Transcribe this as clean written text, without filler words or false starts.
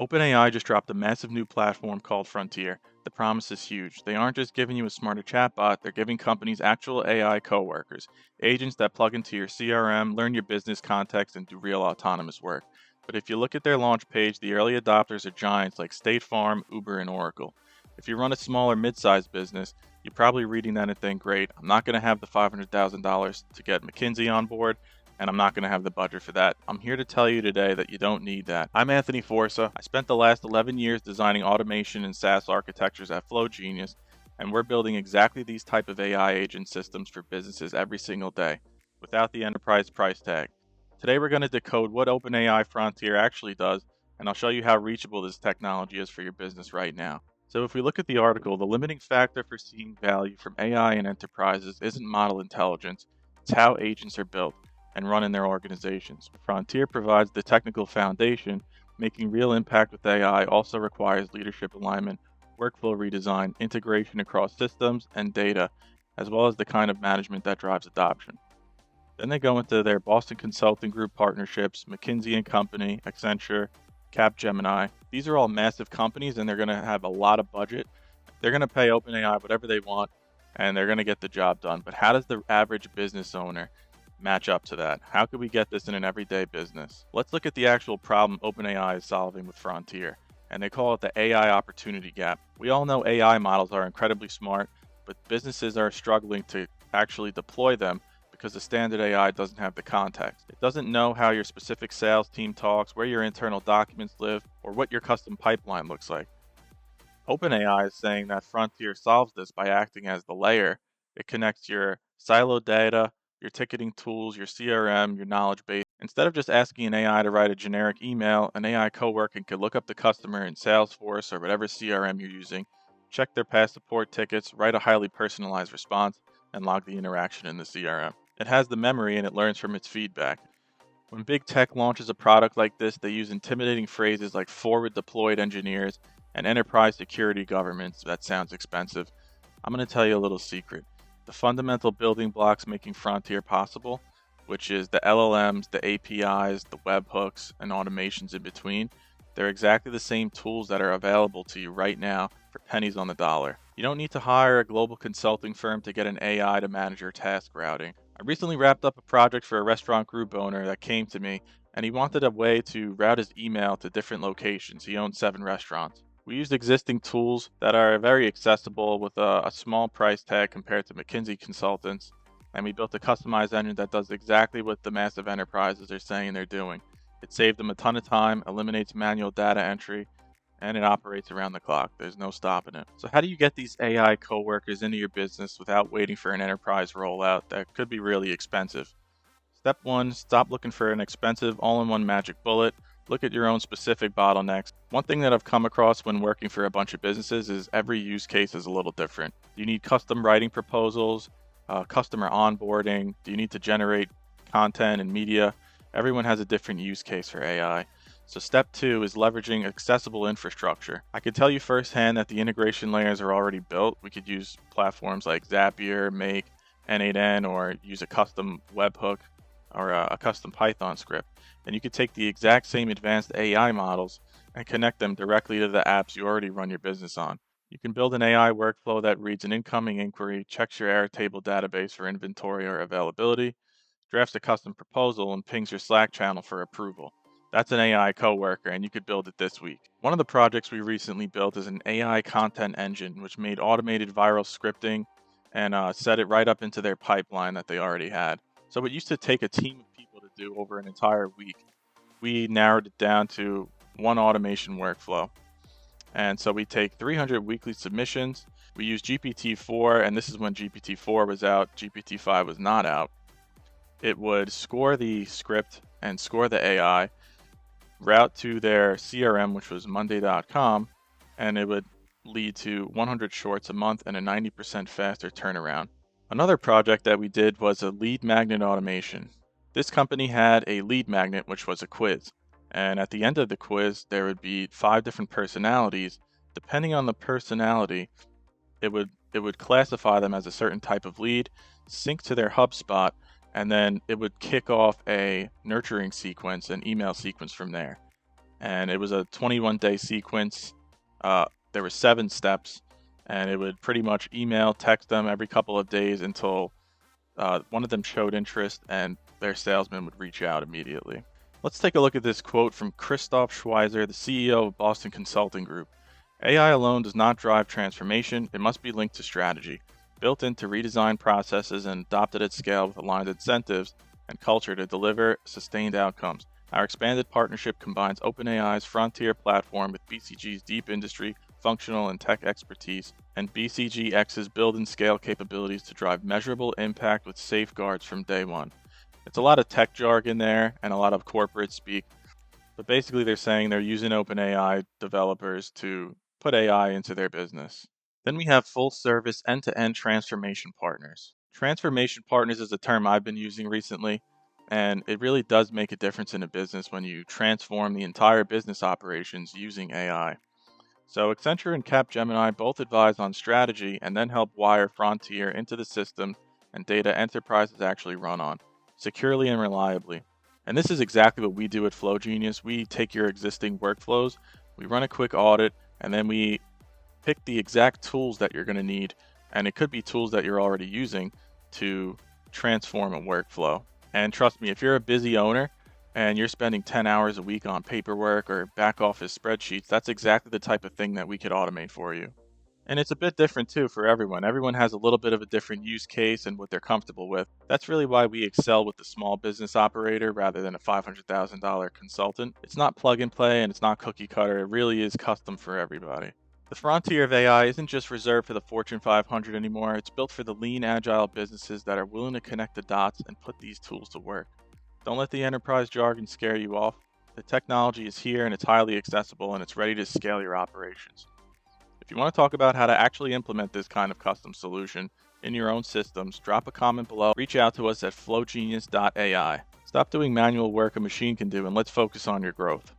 OpenAI just dropped a massive new platform called Frontier. The promise is huge. They aren't just giving you a smarter chatbot, they're giving companies actual AI coworkers, agents that plug into your CRM, learn your business context, and do real autonomous work. But if you look at their launch page, the early adopters are giants like State Farm, Uber, and Oracle. If you run a smaller mid-sized business, you're probably reading that and think, great, I'm not going to have the $500,000 to get McKinsey on board, and I'm not going to have the budget for that. I'm here to tell you today that you don't need that. I'm Anthony Forza. I spent the last 11 years designing automation and SaaS architectures at FlowGenius, and we're building exactly these type of AI agent systems for businesses every single day, without the enterprise price tag. Today we're going to decode what OpenAI Frontier actually does, and I'll show you how reachable this technology is for your business right now. So if we look at the article, the limiting factor for seeing value from AI in enterprises isn't model intelligence, it's how agents are built and run in their organizations. Frontier provides the technical foundation. Making real impact with AI also requires leadership alignment, workflow redesign, integration across systems and data, as well as the kind of management that drives adoption. Then they go into their Boston Consulting Group partnerships, McKinsey and Company, Accenture, Capgemini. These are all massive companies and they're going to have a lot of budget. They're going to pay OpenAI whatever they want and they're going to get the job done. But how does the average business owner match up to that? How could we get this in an everyday business? Let's look at the actual problem OpenAI is solving with Frontier, and they call it the AI opportunity gap. We all know AI models are incredibly smart, but businesses are struggling to actually deploy them because the standard AI doesn't have the context. It doesn't know how your specific sales team talks, where your internal documents live, or what your custom pipeline looks like. OpenAI is saying that Frontier solves this by acting as the layer. It connects your siloed data, your ticketing tools, your CRM, your knowledge base. Instead of just asking an AI to write a generic email, an AI coworker could look up the customer in Salesforce or whatever CRM you're using, check their past support tickets, write a highly personalized response, and log the interaction in the CRM. It has the memory and it learns from its feedback. When big tech launches a product like this, they use intimidating phrases like forward deployed engineers and enterprise security governments. That sounds expensive. I'm going to tell you a little secret. The fundamental building blocks making Frontier possible, which is the LLMs, the APIs, the webhooks, and automations in between, they're exactly the same tools that are available to you right now for pennies on the dollar. You don't need to hire a global consulting firm to get an AI to manage your task routing. I recently wrapped up a project for a restaurant group owner that came to me, and he wanted a way to route his email to different locations. He owns 7 restaurants. We used existing tools that are very accessible with a small price tag compared to McKinsey consultants, and we built a customized engine that does exactly what the massive enterprises are saying they're doing. It saved them a ton of time, eliminates manual data entry, and it operates around the clock. There's no stopping it. So how do you get these AI coworkers into your business without waiting for an enterprise rollout that could be really expensive? Step 1, stop looking for an expensive all-in-one magic bullet. Look at your own specific bottlenecks. One thing that I've come across when working for a bunch of businesses is every use case is a little different. Do you need custom writing proposals, customer onboarding? Do you need to generate content and media? Everyone has a different use case for AI. So step 2 is leveraging accessible infrastructure. I can tell you firsthand that the integration layers are already built. We could use platforms like Zapier, Make, N8N, or use a custom webhook or a custom Python script. And you could take the exact same advanced AI models and connect them directly to the apps you already run your business on. You can build an AI workflow that reads an incoming inquiry, checks your Airtable database for inventory or availability, drafts a custom proposal, and pings your Slack channel for approval. That's an AI coworker, and you could build it this week. One of the projects we recently built is an AI content engine, which made automated viral scripting and set it right up into their pipeline that they already had. So it used to take a team of people to do over an entire week. We narrowed it down to one automation workflow. And so we take 300 weekly submissions. We use GPT-4, and this is when GPT-4 was out, GPT-5 was not out. It would score the script and score the AI, route to their CRM, which was monday.com, and it would lead to 100 shorts a month and a 90% faster turnaround. Another project that we did was a lead magnet automation. This company had a lead magnet, which was a quiz. And at the end of the quiz, there would be 5 different personalities. Depending on the personality, it would classify them as a certain type of lead, sync to their HubSpot, and then it would kick off a nurturing sequence, an email sequence from there. and it was a 21-day sequence. There were 7 steps, and it would pretty much email, text them every couple of days until one of them showed interest, and their salesman would reach out immediately. Let's take a look at this quote from Christoph Schweizer, the CEO of Boston Consulting Group. AI alone does not drive transformation, it must be linked to strategy, built into redesign processes and adopted at scale with aligned incentives and culture to deliver sustained outcomes. Our expanded partnership combines OpenAI's Frontier platform with BCG's deep industry, functional, and tech expertise, and BCGX's build and scale capabilities to drive measurable impact with safeguards from day one. It's a lot of tech jargon there and a lot of corporate speak, but basically they're saying they're using OpenAI developers to put AI into their business. Then we have full service end-to-end transformation partners. Transformation partners is a term I've been using recently, and it really does make a difference in a business when you transform the entire business operations using AI. So Accenture and Capgemini both advise on strategy and then help wire Frontier into the system and data enterprises actually run on, securely and reliably. And this is exactly what we do at FlowGenius. We take your existing workflows, we run a quick audit, and then we pick the exact tools that you're going to need. And it could be tools that you're already using to transform a workflow. And trust me, if you're a busy owner and you're spending 10 hours a week on paperwork or back office spreadsheets, that's exactly the type of thing that we could automate for you. And it's a bit different too for everyone. Everyone has a little bit of a different use case and what they're comfortable with. That's really why we excel with the small business operator rather than a $500,000 consultant. It's not plug and play and it's not cookie cutter. It really is custom for everybody. The frontier of AI isn't just reserved for the Fortune 500 anymore. It's built for the lean, agile businesses that are willing to connect the dots and put these tools to work. Don't let the enterprise jargon scare you off. The technology is here and it's highly accessible and it's ready to scale your operations. If you want to talk about how to actually implement this kind of custom solution in your own systems, drop a comment below. Reach out to us at flowgenius.ai. Stop doing manual work a machine can do and let's focus on your growth.